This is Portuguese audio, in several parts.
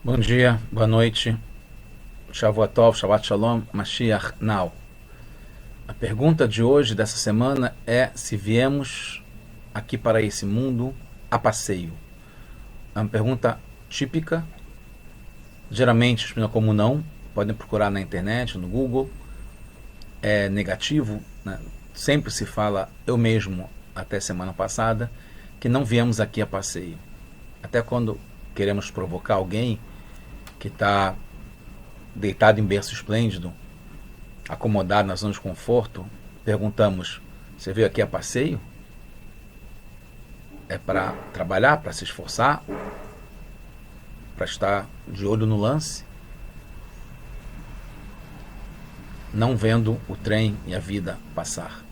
Bom dia, boa noite, Shavua Tov, Shabbat Shalom, Mashiach Now. A pergunta de hoje, dessa semana, é se viemos aqui para esse mundo a passeio. É uma pergunta típica, geralmente explica como não, podem procurar na internet, no Google. É negativo, né? Sempre se fala, eu mesmo, até semana passada, que não viemos aqui a passeio. Até quando queremos provocar alguém que está deitado em berço esplêndido, acomodado na zona de conforto, perguntamos: você veio aqui a passeio? É para trabalhar, para se esforçar, para estar de olho no lance, não vendo o trem e a vida passar.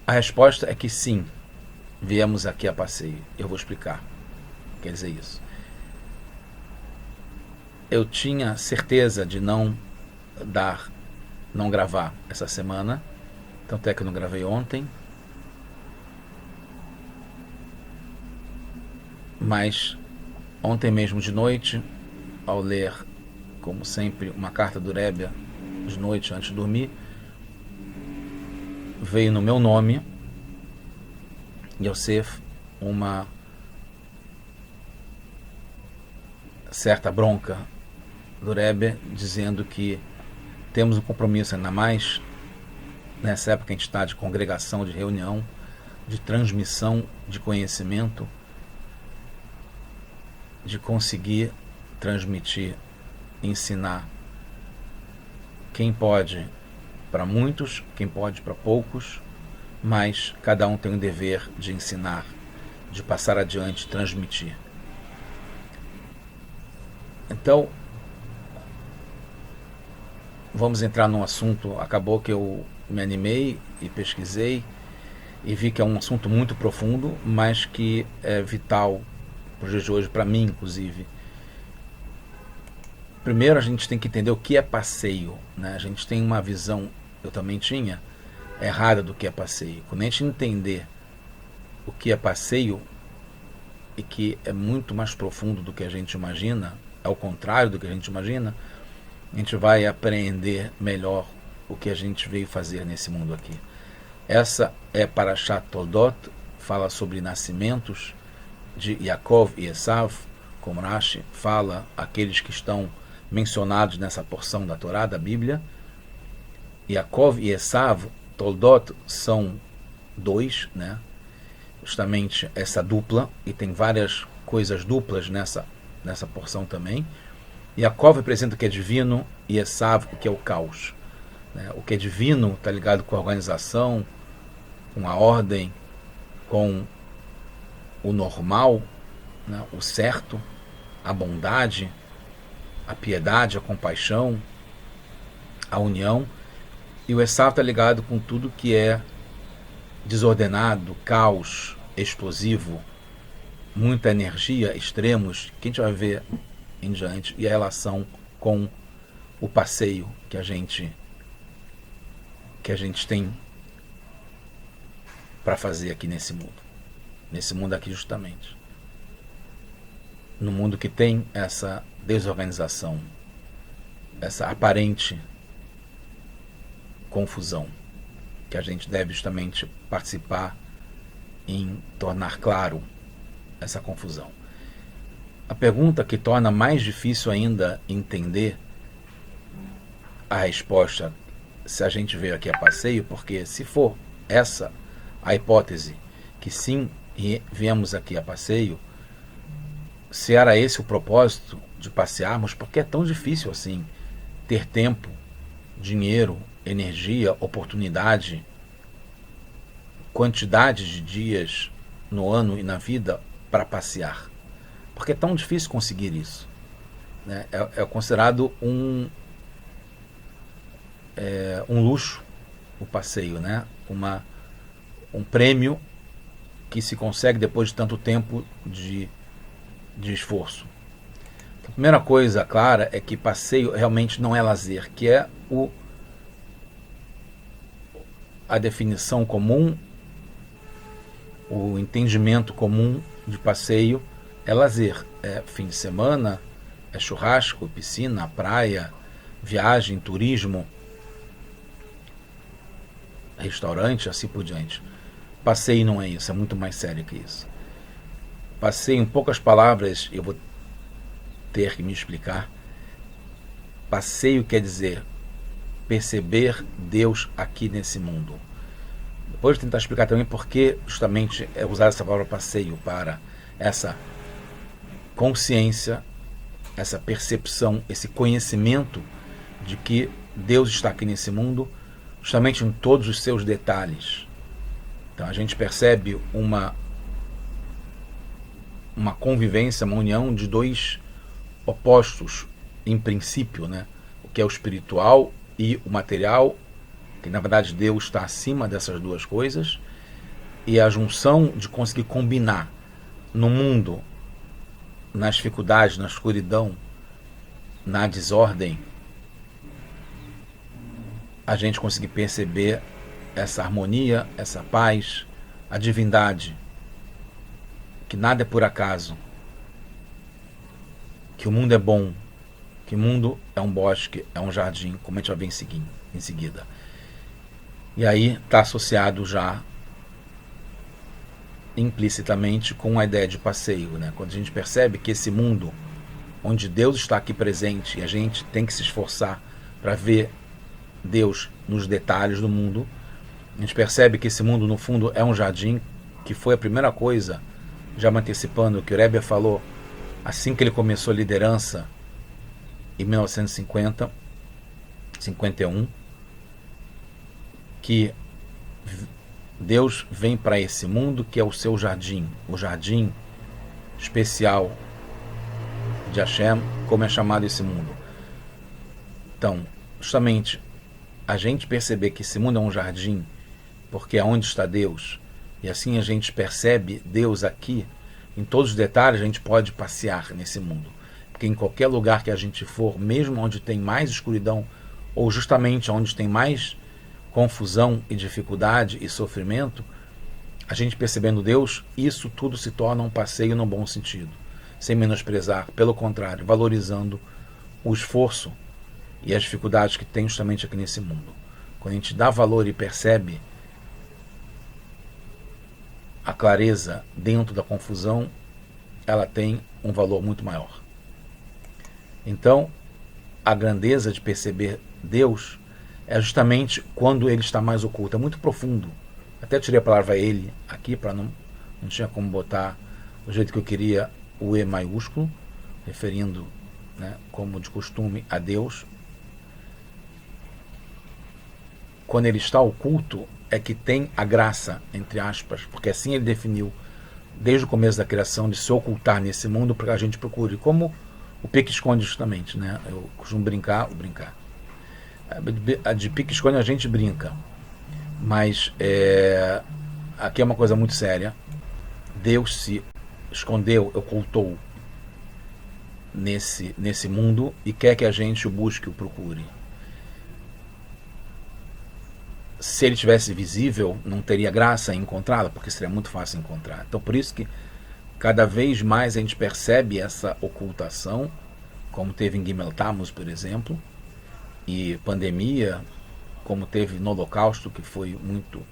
A resposta é que sim, viemos aqui a passeio. Eu vou explicar o que quer dizer isso. Eu tinha certeza de não gravar essa semana, tanto é que eu não gravei ontem, mas ontem mesmo de noite, ao ler, como sempre, uma carta do Rebbe de noite antes de dormir, veio no meu nome, Yosef, uma certa bronca do Rebbe, dizendo que temos um compromisso, ainda mais nessa época que a gente está de congregação, de reunião, de transmissão de conhecimento, de conseguir transmitir, ensinar. Quem pode para muitos, quem pode para poucos, mas cada um tem o dever de ensinar, de passar adiante, transmitir. Então, vamos entrar num assunto. Acabou que eu me animei e pesquisei e vi que é um assunto muito profundo, mas que é vital para os dias de hoje, para mim inclusive. Primeiro a gente tem que entender o que é passeio, né? A gente tem uma visão, eu também tinha, errada do que é passeio. Quando a gente entender o que é passeio, e que é muito mais profundo do que a gente imagina, é o contrário do que a gente imagina, a gente vai apreender melhor o que a gente veio fazer nesse mundo aqui. Essa é Parashat Toldot, fala sobre nascimentos de Yaakov e Esav, como Rashi fala, aqueles que estão mencionados nessa porção da Torá, da Bíblia. Yaakov e Esav, Toldot, são dois, né? Justamente essa dupla, e tem várias coisas duplas nessa porção também. Yaakov representa o que é divino e Esav o que é o caos, né? O que é divino está ligado com a organização, com a ordem, com o normal, né? O certo, a bondade, a piedade, a compaixão, a união. E o Esav está ligado com tudo que é desordenado, caos, explosivo, muita energia, extremos, que a gente vai ver em diante, e a relação com o passeio que a gente tem para fazer aqui nesse mundo aqui justamente, no mundo que tem essa desorganização, essa aparente confusão, que a gente deve justamente participar em tornar claro essa confusão. A pergunta que torna mais difícil ainda entender a resposta, se a gente veio aqui a passeio, porque se for essa a hipótese, que sim, viemos aqui a passeio, se era esse o propósito de passearmos, porque é tão difícil assim ter tempo, dinheiro, energia, oportunidade, quantidade de dias no ano e na vida para passear? Porque é tão difícil conseguir isso, né? É considerado um luxo o passeio, né? Um prêmio que se consegue depois de tanto tempo de esforço. A primeira coisa clara é que passeio realmente não é lazer, que é a definição comum O entendimento comum de passeio é lazer, é fim de semana, é churrasco, piscina, praia, viagem, turismo, restaurante, assim por diante. Passeio não é isso, é muito mais sério que isso. Passeio, em poucas palavras, eu vou ter que me explicar. Passeio quer dizer perceber Deus aqui nesse mundo. Depois tentar explicar também por que justamente é usar essa palavra passeio para essa consciência, essa percepção, esse conhecimento de que Deus está aqui nesse mundo, justamente em todos os seus detalhes. Então a gente percebe uma convivência, uma união de dois opostos, em princípio, né? O que é o espiritual e o material, que na verdade Deus está acima dessas duas coisas, e a junção de conseguir combinar no mundo, na dificuldade, na escuridão, na desordem, a gente conseguir perceber essa harmonia, essa paz, a divindade, que nada é por acaso, que o mundo é bom, que o mundo é um bosque, é um jardim, como a gente vai ver em seguida. E aí está associado já implicitamente com a ideia de passeio, né? Quando a gente percebe que esse mundo onde Deus está aqui presente e a gente tem que se esforçar para ver Deus nos detalhes do mundo, a gente percebe que esse mundo no fundo é um jardim, que foi a primeira coisa, já me antecipando, que o Rebbe falou assim que ele começou a liderança em 1950, 51, que Deus vem para esse mundo que é o seu jardim, o jardim especial de Hashem, como é chamado esse mundo. Então, justamente, a gente perceber que esse mundo é um jardim, porque é onde está Deus, e assim a gente percebe Deus aqui, em todos os detalhes a gente pode passear nesse mundo. Porque em qualquer lugar que a gente for, mesmo onde tem mais escuridão, ou justamente onde tem mais confusão e dificuldade e sofrimento, a gente percebendo Deus, isso tudo se torna um passeio no bom sentido, sem menosprezar, pelo contrário, valorizando o esforço e as dificuldades que tem justamente aqui nesse mundo. Quando a gente dá valor e percebe a clareza dentro da confusão, ela tem um valor muito maior. Então, a grandeza de perceber Deus é justamente quando ele está mais oculto, é muito profundo. Até tirei a palavra ele aqui, para não tinha como botar do jeito que eu queria o E maiúsculo, referindo, né, como de costume, a Deus. Quando ele está oculto, é que tem a graça, entre aspas, porque assim ele definiu, desde o começo da criação, de se ocultar nesse mundo para que a gente procure, como o pique-esconde justamente, né? Eu costumo brincar. A de pique-esconde a gente brinca, mas aqui é uma coisa muito séria. Deus se escondeu, ocultou nesse mundo e quer que a gente o busque, o procure. Se ele tivesse visível, não teria graça em encontrá-lo, porque seria muito fácil encontrar. Então, por isso que cada vez mais a gente percebe essa ocultação, como teve em Gimel Tammuz, por exemplo, e pandemia, como teve no Holocausto, que foi muito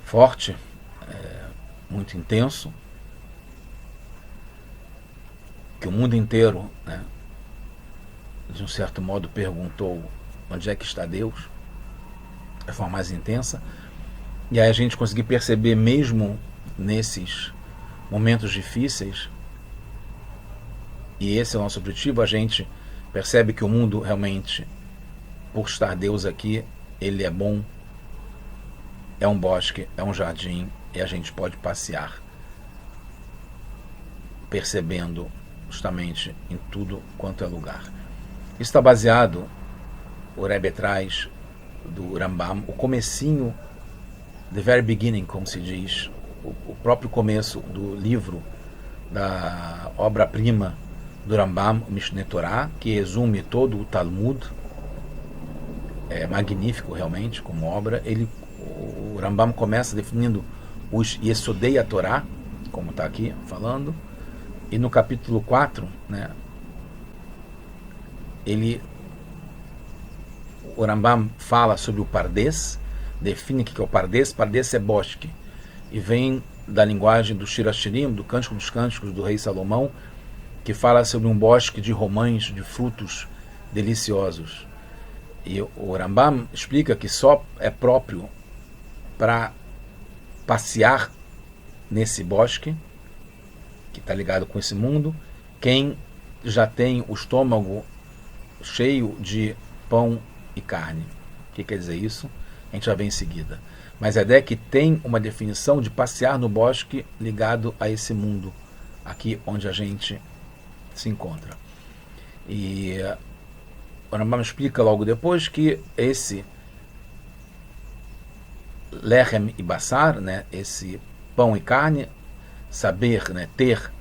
forte, muito intenso, que o mundo inteiro, né, de um certo modo, perguntou onde é que está Deus, de forma mais intensa, e aí a gente conseguir perceber mesmo nesses momentos difíceis, e esse é o nosso objetivo, a gente percebe que o mundo realmente, por estar Deus aqui, ele é bom, é um bosque, é um jardim, e a gente pode passear percebendo justamente em tudo quanto é lugar. Isso está baseado, o Rebbe traz do Rambam, o comecinho, the very beginning, como se diz, o próprio começo do livro, da obra-prima do Rambam, o Mishneh Torah, que resume todo o Talmud. É magnífico realmente como obra. O Rambam começa definindo os Yesodei a Torá, como está aqui falando, e no capítulo 4, né, o Rambam fala sobre o Pardes, define o que é o Pardes. Pardes é bosque, e vem da linguagem do Shir Hashirim, do Cântico dos Cânticos do rei Salomão, que fala sobre um bosque de romães, de frutos deliciosos. E o Rambam explica que só é próprio para passear nesse bosque, que está ligado com esse mundo, quem já tem o estômago cheio de pão e carne. O que quer dizer isso? A gente já vê em seguida. Mas a ideia é que tem uma definição de passear no bosque ligado a esse mundo, aqui onde a gente se encontra. E o Rambam explica logo depois que esse lechem e basar, né, esse pão e carne, saber, né, ter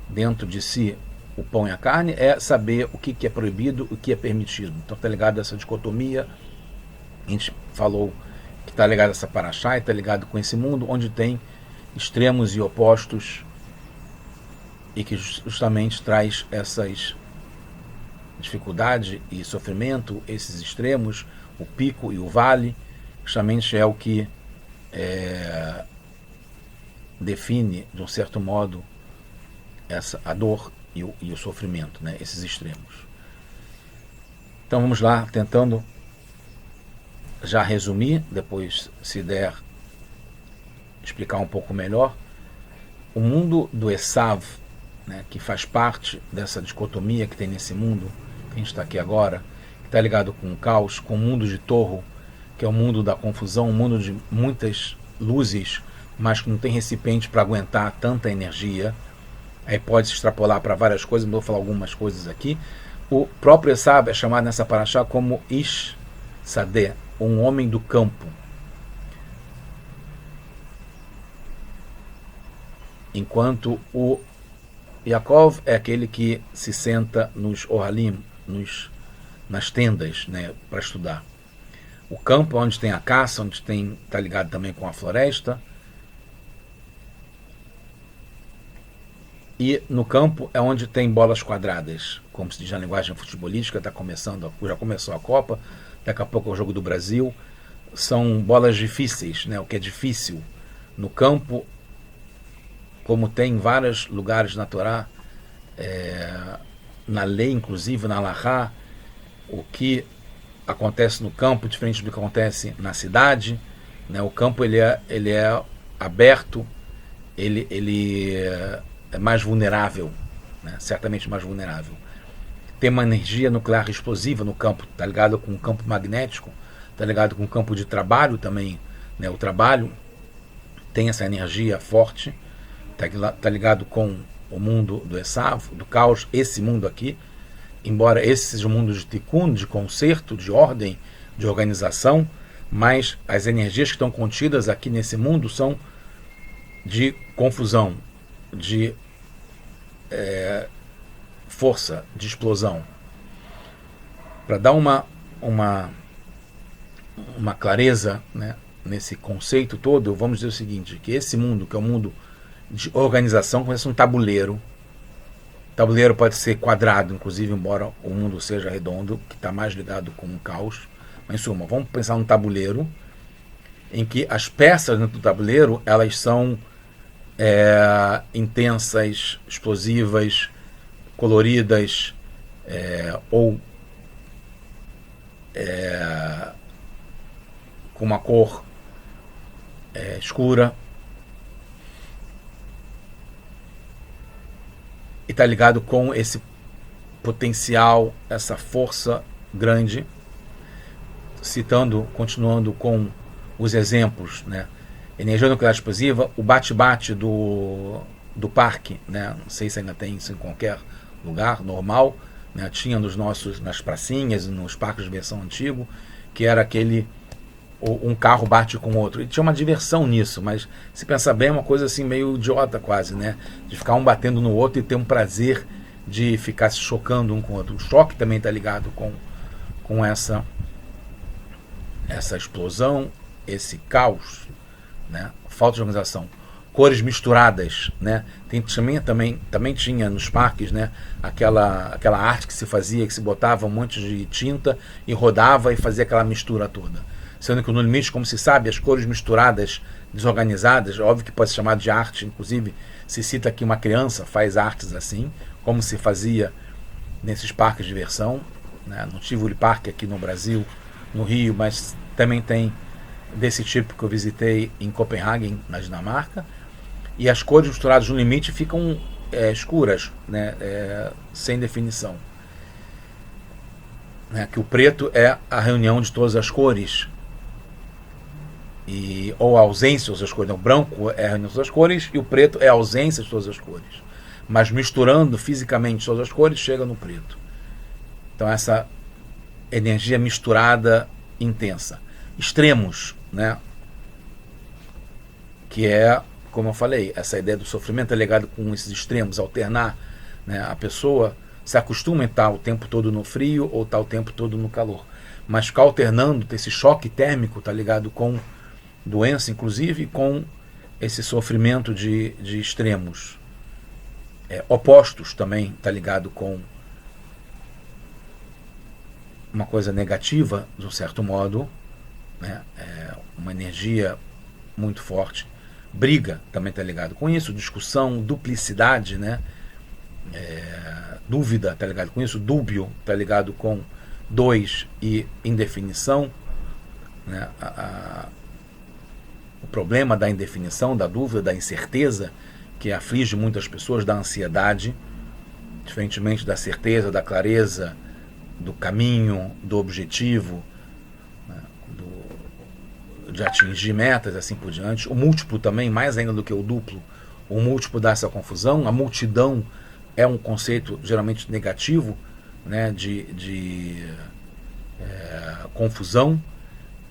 dentro de si o pão e a carne, é saber o que é proibido e o que é permitido. Então está ligado a essa dicotomia. A gente falou que está ligado a essa paraxá e está ligado com esse mundo onde tem extremos e opostos, e que justamente traz essas dificuldade e sofrimento, esses extremos, o pico e o vale, justamente é o que define, de um certo modo, a dor e o sofrimento, né? Esses extremos. Então vamos lá, tentando já resumir, depois, se der, explicar um pouco melhor. O mundo do Esav, né, que faz parte dessa dicotomia que tem nesse mundo, que a gente está aqui agora, que está ligado com o caos, com o mundo de Torro, que é o mundo da confusão, um mundo de muitas luzes, mas que não tem recipiente para aguentar tanta energia. Aí pode se extrapolar para várias coisas, mas vou falar algumas coisas aqui. O próprio Esav é chamado nessa paraxá como Ish Sadeh, um homem do campo. Enquanto o Yaakov é aquele que se senta nos Ohalim, nas tendas, né, para estudar. O campo é onde tem a caça, onde está ligado também com a floresta. E no campo é onde tem bolas quadradas, como se diz na linguagem futebolística, já começou a Copa, daqui a pouco é o jogo do Brasil. São bolas difíceis, né, o que é difícil. No campo, como tem em vários lugares na Torá, na lei, inclusive na Alahá, o que acontece no campo, diferente do que acontece na cidade, né? O campo ele é aberto, ele é mais vulnerável, né? Certamente mais vulnerável. Tem uma energia nuclear explosiva no campo, está ligado com o campo magnético, está ligado com o campo de trabalho também, né? O trabalho tem essa energia forte, está ligado com o mundo do Esav, do caos, esse mundo aqui. Embora esse seja um mundo de tikkun, de conserto, de ordem, de organização, mas as energias que estão contidas aqui nesse mundo são de confusão, de força, de explosão. Para dar uma clareza, né, nesse conceito todo, vamos dizer o seguinte, que esse mundo, que é um mundo de organização, começa um tabuleiro. O tabuleiro pode ser quadrado, inclusive, embora o mundo seja redondo, que está mais ligado com o caos. Mas, em suma, vamos pensar num tabuleiro em que as peças dentro do tabuleiro, elas são intensas, explosivas, coloridas, ou com uma cor escura. E está ligado com esse potencial, essa força grande. Continuando com os exemplos, né? Energia nuclear explosiva, o bate-bate do parque, né? Não sei se ainda tem isso em qualquer lugar normal, né? Tinha nas pracinhas, nos parques de diversão antigo, que era um carro bate com o outro. E tinha uma diversão nisso, mas se pensar bem é uma coisa assim meio idiota quase, né? De ficar um batendo no outro e ter um prazer de ficar se chocando um com o outro. O choque também está ligado com essa explosão, esse caos, né? Falta de organização. Cores misturadas, né? Também tinha nos parques, né? Aquela arte que se fazia, que se botava um monte de tinta e rodava e fazia aquela mistura toda. Sendo que no limite, como se sabe, as cores misturadas, desorganizadas, óbvio que pode ser chamado de arte, inclusive se cita que uma criança faz artes assim, como se fazia nesses parques de diversão, né? No Tivoli Park aqui no Brasil, no Rio, mas também tem desse tipo que eu visitei em Copenhague, na Dinamarca. E as cores misturadas no limite ficam escuras, né? Sem definição. Né? Que o preto é a reunião de todas as cores, ou a ausência de todas as cores. O branco é a reunião de todas as cores e o preto é a ausência de todas as cores. Mas misturando fisicamente todas as cores, chega no preto. Então essa energia misturada, intensa. Extremos, né? Que é, como eu falei, essa ideia do sofrimento é ligado com esses extremos, alternar, né? A pessoa se acostuma a estar o tempo todo no frio ou estar o tempo todo no calor. Mas ficar alternando, ter esse choque térmico, está ligado com doença, inclusive com esse sofrimento de extremos. Opostos também está ligado com uma coisa negativa, de um certo modo, né? Uma energia muito forte. Briga também está ligado com isso, discussão, duplicidade, né? Dúvida está ligado com isso, dúbio está ligado com dois e indefinição, né? O problema da indefinição, da dúvida, da incerteza, que aflige muitas pessoas, da ansiedade, diferentemente da certeza, da clareza, do caminho, do objetivo, né? De atingir metas, assim por diante. O múltiplo também, mais ainda do que o duplo, o múltiplo dá essa confusão. A multidão é um conceito geralmente negativo, né? de confusão.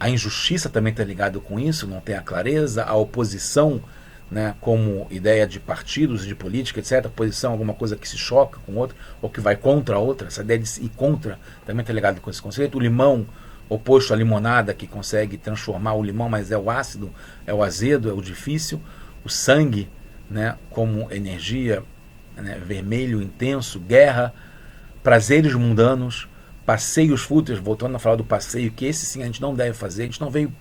A injustiça também está ligado com isso, não tem a clareza. A oposição, né, como ideia de partidos, de política, etc. A oposição é alguma coisa que se choca com outra, ou que vai contra a outra. Essa ideia de ir contra também está ligado com esse conceito. O limão oposto à limonada, que consegue transformar o limão, mas é o ácido, é o azedo, é o difícil. O sangue, né, como energia, né, vermelho, intenso. Guerra, prazeres mundanos, passeios fúteis, voltando a falar do passeio, que esse sim a gente não deve fazer. A gente não veio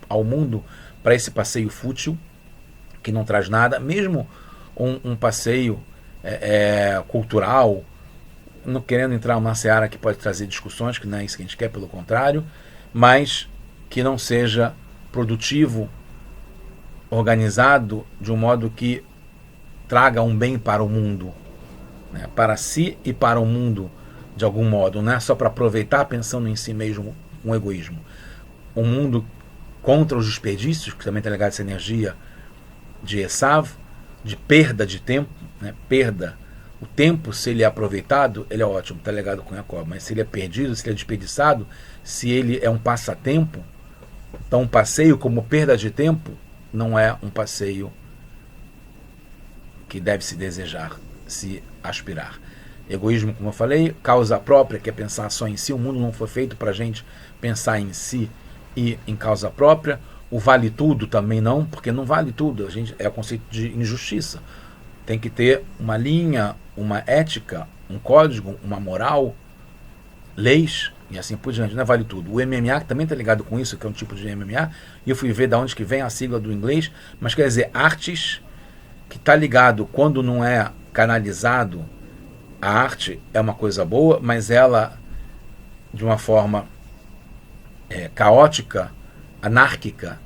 ao mundo para esse passeio fútil, que não traz nada. Mesmo um passeio cultural, não querendo entrar numa seara que pode trazer discussões, que não é isso que a gente quer, pelo contrário, mas que não seja produtivo, organizado de um modo que traga um bem para o mundo, né? Para si e para o mundo, de algum modo. Não é só para aproveitar pensando em si mesmo, um egoísmo. Um mundo contra os desperdícios, que também está ligado a essa energia de Esav, de perda de tempo, né? Perda. O tempo, se ele é aproveitado, ele é ótimo, está ligado com Jacob. Mas se ele é perdido, se ele é desperdiçado, se ele é um passatempo, então um passeio como perda de tempo não é um passeio que deve se desejar, se aspirar. Egoísmo, como eu falei, causa própria, que é pensar só em si. O mundo não foi feito para a gente pensar em si e em causa própria. O vale tudo também não, porque não vale tudo. A gente, é o conceito de injustiça. Tem que ter uma linha, uma ética, um código, uma moral, leis e assim por diante. Não é vale tudo. O MMA também está ligado com isso, que é um tipo de MMA, e eu fui ver de onde que vem a sigla do inglês, mas quer dizer, artes, que está ligado quando não é canalizado. A arte é uma coisa boa, mas ela, de uma forma caótica, anárquica,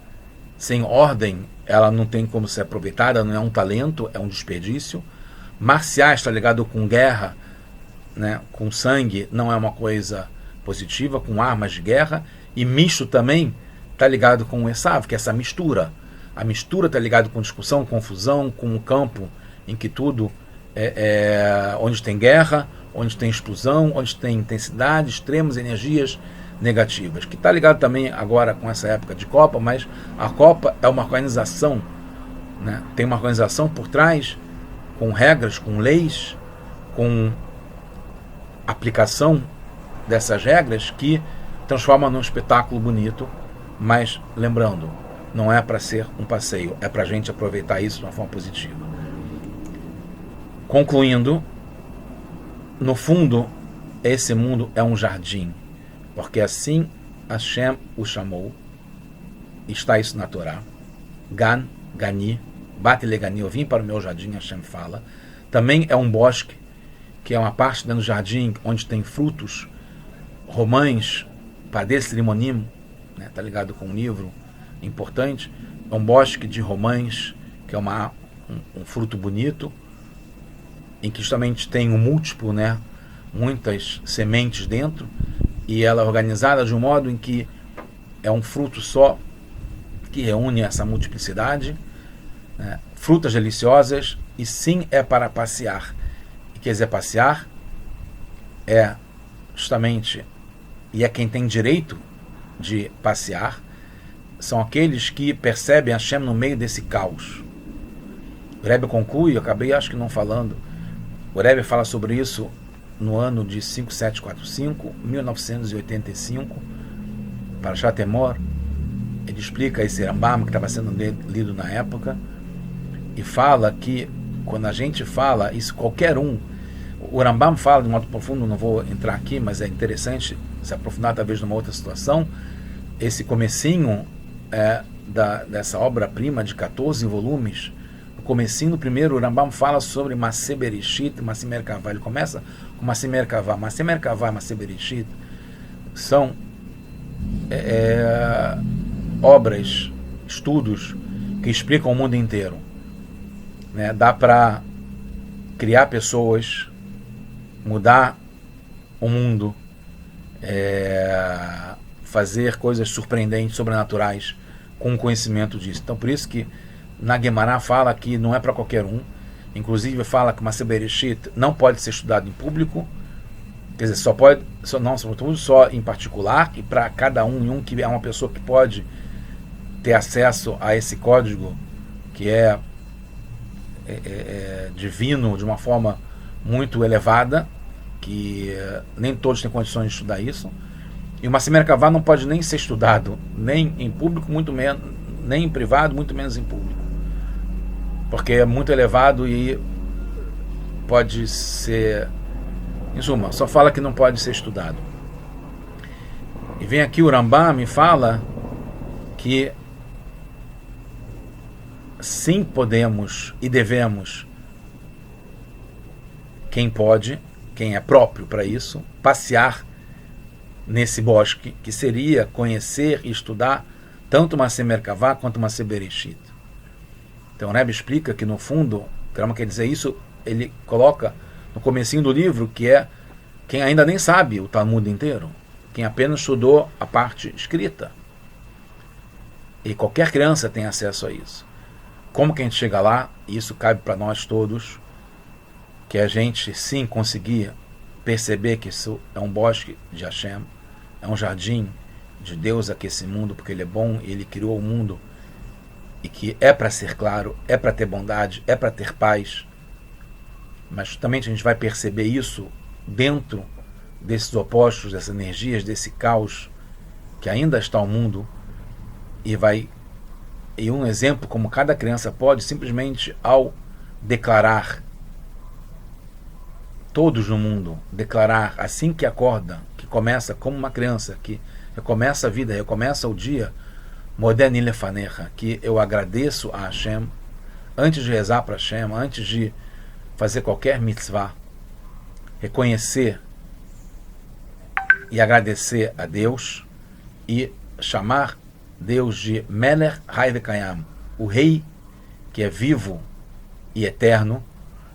sem ordem, ela não tem como ser aproveitada, não é um talento, é um desperdício. Marciais está ligado com guerra, né, com sangue, não é uma coisa positiva, com armas de guerra. E misto também está ligado com o Esav, que é essa mistura. A mistura está ligado com discussão, confusão, com um campo em que tudo onde tem guerra, onde tem explosão, onde tem intensidade, extremos, energias negativas, que está ligado também agora com essa época de Copa, mas a Copa é uma organização, né? Tem uma organização por trás, com regras, com leis, com aplicação dessas regras, que transforma num espetáculo bonito. Mas lembrando, não é para ser um passeio, é para a gente aproveitar isso de uma forma positiva. Concluindo, no fundo, esse mundo é um jardim, porque assim Hashem o chamou, está isso na Torá. Gan, Gani, Bate Legani, eu vim para o meu jardim, Hashem fala. Também é um bosque, que é uma parte dentro do jardim onde tem frutos, romães, Pades Limonim, né, tá ligado com um livro importante. É um bosque de romães, que é um fruto bonito, em que justamente tem um múltiplo, né, muitas sementes dentro, e ela é organizada de um modo em que é um fruto só, que reúne essa multiplicidade, né, frutas deliciosas, e sim é para passear. E quer dizer, passear é justamente, e é quem tem direito de passear, são aqueles que percebem Hashem no meio desse caos. O Rebbe conclui, eu acabei acho que não falando, o Rebbe fala sobre isso no ano de 5745, 1985, para Shatemor. Ele explica esse Rambam que estava sendo lido na época, e fala que quando a gente fala isso, qualquer um, o Rambam fala de modo profundo, não vou entrar aqui, mas é interessante se aprofundar talvez numa outra situação, esse comecinho dessa obra-prima de 14 volumes, no comecinho do primeiro, o Rambam fala sobre Maseh Bereshit e Maseh Merkavah. Ele começa com Maseh Merkavah. Maseh Merkavah e Maseh Bereshit são obras, estudos que explicam o mundo inteiro, né? Dá para criar pessoas, mudar o mundo, fazer coisas surpreendentes, sobrenaturais, com o conhecimento disso. Então, por isso que na Guemará fala que não é para qualquer um. Inclusive fala que Maseh Bereshit não pode ser estudado em público, quer dizer, só em particular, e para cada um que é uma pessoa que pode ter acesso a esse código que é divino de uma forma muito elevada, que nem todos têm condições de estudar isso. E o Maseh Merkavah não pode nem ser estudado, nem em público, muito menos, nem em privado, muito menos em público, porque é muito elevado e pode ser, em suma, só fala que não pode ser estudado. E vem aqui o Rambam e fala que sim, podemos e devemos, quem pode, quem é próprio para isso, passear nesse bosque, que seria conhecer e estudar tanto Maseh Merkavah quanto Maseh Bereshit. Então o Rebbe explica que no fundo, o Rambam quer dizer isso, ele coloca no comecinho do livro, que é quem ainda nem sabe o Talmud inteiro, quem apenas estudou a parte escrita. E qualquer criança tem acesso a isso. Como que a gente chega lá? Isso cabe para nós todos, que a gente sim conseguir perceber que isso é um bosque de Hashem, é um jardim de Deus aqui, esse mundo, porque Ele é bom e Ele criou o mundo, e que é para ser claro, é para ter bondade, é para ter paz. Mas justamente a gente vai perceber isso dentro desses opostos, dessas energias, desse caos que ainda está o mundo, e um exemplo como cada criança pode, simplesmente ao declarar, todos no mundo, declarar assim que acorda, que começa como uma criança, que recomeça a vida, recomeça o dia, Modeni Lefanecha, que eu agradeço a Hashem, antes de rezar para Hashem, antes de fazer qualquer mitzvah, reconhecer e agradecer a Deus e chamar Deus de Melech Hai Vekayam, o Rei que é vivo e eterno.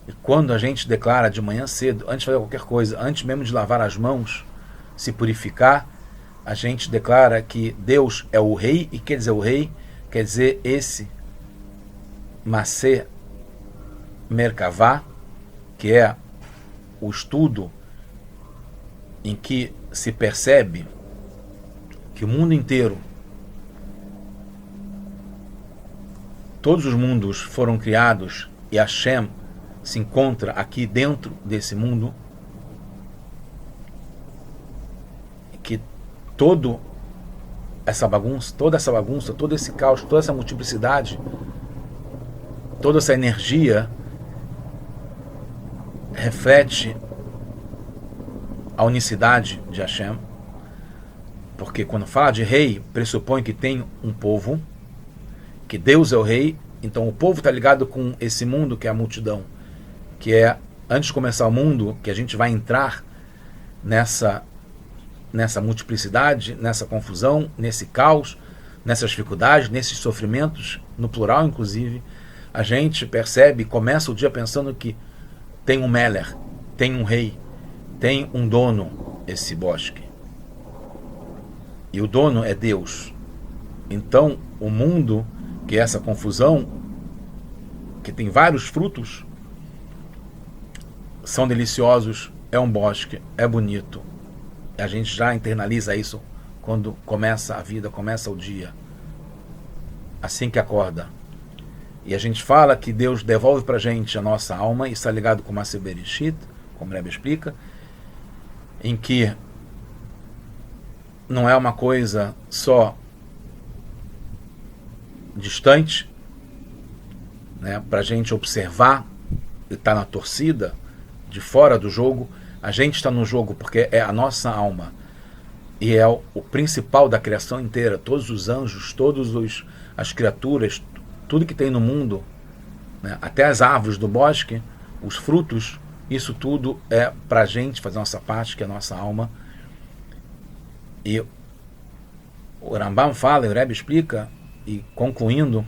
E quando a gente declara de manhã cedo, antes de fazer qualquer coisa, antes mesmo de lavar as mãos, se purificar, a gente declara que Deus é o Rei, e quer dizer o Rei, quer dizer esse Maseh Merkavah, que é o estudo em que se percebe que o mundo inteiro, todos os mundos foram criados e Hashem se encontra aqui dentro desse mundo, que todo essa bagunça, todo esse caos, toda essa multiplicidade, toda essa energia reflete a unicidade de Hashem, porque quando fala de rei, pressupõe que tem um povo, que Deus é o rei, então o povo está ligado com esse mundo que é a multidão, que é, antes de começar o mundo, que a gente vai entrar nessa multiplicidade, nessa confusão, nesse caos, nessas dificuldades, nesses sofrimentos, no plural inclusive, a gente percebe, começa o dia pensando que tem um Meller, tem um rei, tem um dono esse bosque. E o dono é Deus. Então, o mundo, que é essa confusão, que tem vários frutos, são deliciosos, é um bosque, é bonito. A gente já internaliza isso quando começa a vida, começa o dia. Assim que acorda. E a gente fala que Deus devolve pra gente a nossa alma, e está ligado com Maaser Bereshit, como o Rebbe explica, em que não é uma coisa só distante, né, para a gente observar e estar na torcida, de fora do jogo. A gente está no jogo porque é a nossa alma e é o principal da criação inteira. Todos os anjos, as criaturas, tudo que tem no mundo, né, até as árvores do bosque, os frutos, isso tudo é para a gente fazer a nossa parte, que é a nossa alma. E o Rambam fala, e o Rebbe explica, e concluindo,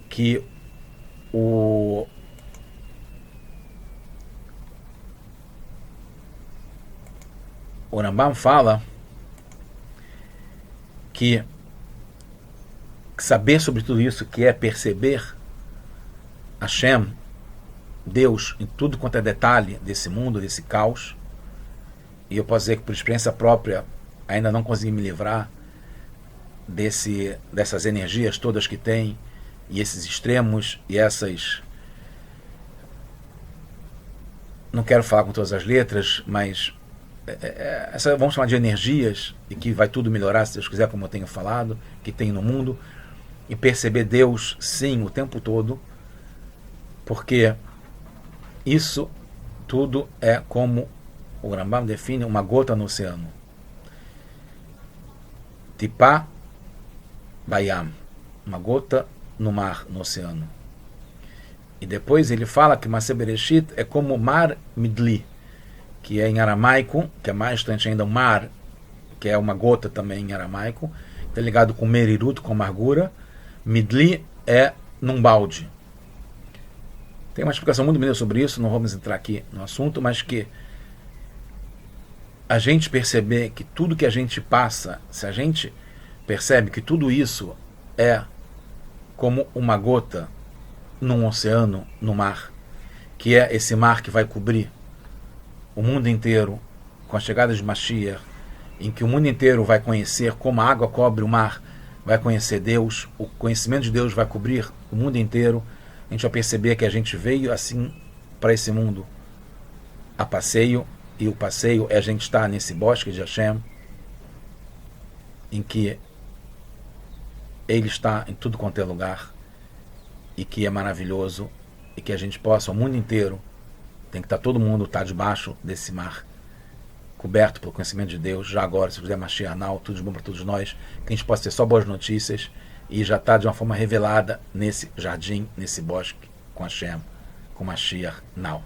que o Rambam fala que saber sobre tudo isso, que é perceber Hashem, Deus, em tudo quanto é detalhe desse mundo, desse caos. E eu posso dizer que por experiência própria ainda não consegui me livrar dessas energias todas que tem, e esses extremos, e essas... Não quero falar com todas as letras, mas vamos chamar de energias, e que vai tudo melhorar, se Deus quiser, como eu tenho falado, que tem no mundo, e perceber Deus, sim, o tempo todo, porque isso tudo é como o Rambam define, uma gota no oceano. Tipá Bayam, uma gota no mar, no oceano. E depois ele fala que Maaser Bereshit é como Mar Midli, que é em aramaico, que é mais distante ainda o mar, que é uma gota também em aramaico, está ligado com Merirut, com amargura. Midli é num balde. Tem uma explicação muito bonita sobre isso, não vamos entrar aqui no assunto, mas que a gente perceber que tudo que a gente passa, se a gente percebe que tudo isso é como uma gota num oceano, no mar, que é esse mar que vai cobrir o mundo inteiro com a chegada de Mashiach, em que o mundo inteiro vai conhecer como a água cobre o mar, vai conhecer Deus, o conhecimento de Deus vai cobrir o mundo inteiro. A gente vai perceber que a gente veio assim para esse mundo a passeio, e o passeio é a gente estar nesse bosque de Hashem, em que Ele está em tudo quanto é lugar, e que é maravilhoso, e que a gente possa, o mundo inteiro, tem que estar todo mundo estar debaixo desse mar, coberto pelo conhecimento de Deus. Já agora, se fizer Mashiach Now, tudo de bom para todos nós, que a gente possa ter só boas notícias, e já está de uma forma revelada nesse jardim, nesse bosque, com Hashem, com Mashiach Now.